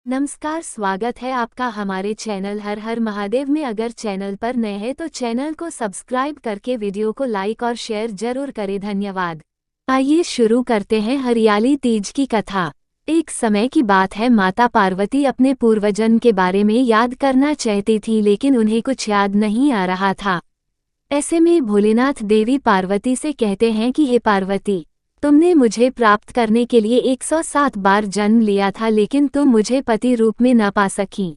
नमस्कार, स्वागत है आपका हमारे चैनल हर हर महादेव में। अगर चैनल पर नए हैं तो चैनल को सब्सक्राइब करके वीडियो को लाइक और शेयर जरूर करें, धन्यवाद। आइए शुरू करते हैं हरियाली तीज की कथा। एक समय की बात है, माता पार्वती अपने पूर्वजन्म के बारे में याद करना चाहती थी, लेकिन उन्हें कुछ याद नहीं आ रहा था। ऐसे में भोलेनाथ देवी पार्वती से कहते हैं कि हे पार्वती, तुमने मुझे प्राप्त करने के लिए 107 बार जन्म लिया था, लेकिन तुम मुझे पति रूप में न पा सकी।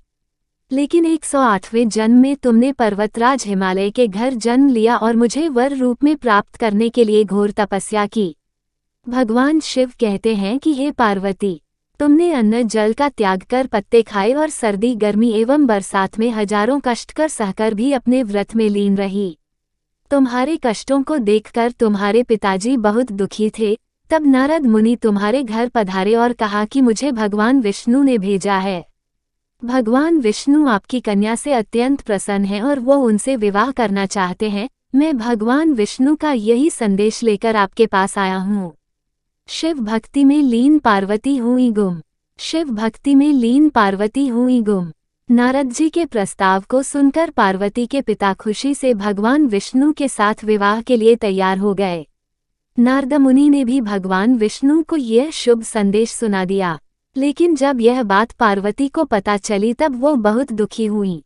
लेकिन 108वें जन्म में तुमने पर्वतराज हिमालय के घर जन्म लिया और मुझे वर रूप में प्राप्त करने के लिए घोर तपस्या की। भगवान शिव कहते हैं कि हे पार्वती, तुमने अन्न जल का त्याग कर पत्ते खाए और सर्दी गर्मी एवं बरसात में हजारों कष्ट कर सहकर भी अपने व्रत में लीन रही। तुम्हारे कष्टों को देखकर तुम्हारे पिताजी बहुत दुखी थे। तब नारद मुनि तुम्हारे घर पधारे और कहा कि मुझे भगवान विष्णु ने भेजा है। भगवान विष्णु आपकी कन्या से अत्यंत प्रसन्न हैं और वो उनसे विवाह करना चाहते हैं। मैं भगवान विष्णु का यही संदेश लेकर आपके पास आया हूँ। शिव भक्ति में लीन पार्वती हुई गुम। शिव भक्ति में लीन पार्वती हुई गुम। नारद जी के प्रस्ताव को सुनकर पार्वती के पिता खुशी से भगवान विष्णु के साथ विवाह के लिए तैयार हो गए। नारद मुनि ने भी भगवान विष्णु को यह शुभ संदेश सुना दिया, लेकिन जब यह बात पार्वती को पता चली तब वो बहुत दुखी हुई।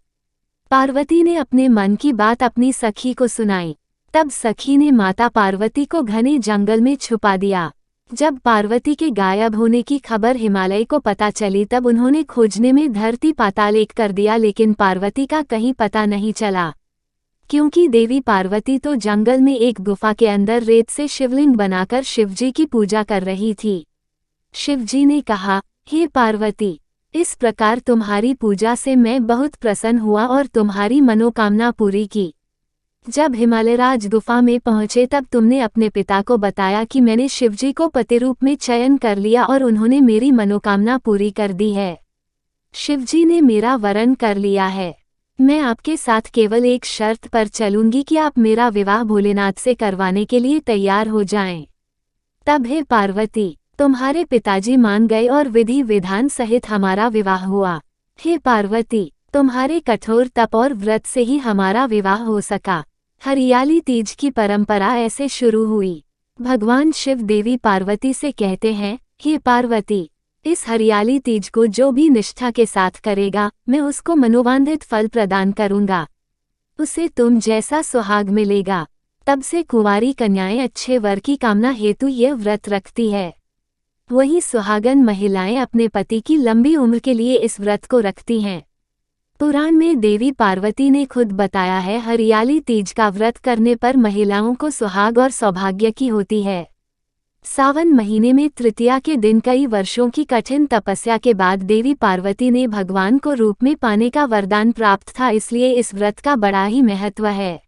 पार्वती ने अपने मन की बात अपनी सखी को सुनाई। तब सखी ने माता पार्वती को घने जंगल में छुपा दिया। जब पार्वती के गायब होने की खबर हिमालय को पता चली तब उन्होंने खोजने में धरती पाताल एक कर दिया, लेकिन पार्वती का कहीं पता नहीं चला, क्योंकि देवी पार्वती तो जंगल में एक गुफा के अंदर रेत से शिवलिंग बनाकर शिवजी की पूजा कर रही थी। शिवजी ने कहा, हे पार्वती, इस प्रकार तुम्हारी पूजा से मैं बहुत प्रसन्न हुआ और तुम्हारी मनोकामना पूरी की। जब हिमालयराज गुफा में पहुंचे तब तुमने अपने पिता को बताया कि मैंने शिवजी को पति रूप में चयन कर लिया और उन्होंने मेरी मनोकामना पूरी कर दी है। शिवजी ने मेरा वरण कर लिया है। मैं आपके साथ केवल एक शर्त पर चलूंगी कि आप मेरा विवाह भोलेनाथ से करवाने के लिए तैयार हो जाएं। तब हे पार्वती, तुम्हारे पिताजी मान गए और विधि विधान सहित हमारा विवाह हुआ। हे पार्वती, तुम्हारे कठोर तप और व्रत से ही हमारा विवाह हो सका। हरियाली तीज की परंपरा ऐसे शुरू हुई। भगवान शिव देवी पार्वती से कहते हैं, हे पार्वती, इस हरियाली तीज को जो भी निष्ठा के साथ करेगा, मैं उसको मनोवांछित फल प्रदान करूंगा। उसे तुम जैसा सुहाग मिलेगा। तब से कुंवारी कन्याएं अच्छे वर की कामना हेतु यह व्रत रखती है। वहीं सुहागन महिलाएं अपने पति की लंबी उम्र के लिए इस व्रत को रखती हैं। पुराण में देवी पार्वती ने खुद बताया है, हरियाली तीज का व्रत करने पर महिलाओं को सुहाग और सौभाग्य की होती है। सावन महीने में तृतीया के दिन कई वर्षों की कठिन तपस्या के बाद देवी पार्वती ने भगवान को रूप में पाने का वरदान प्राप्त था, इसलिए इस व्रत का बड़ा ही महत्व है।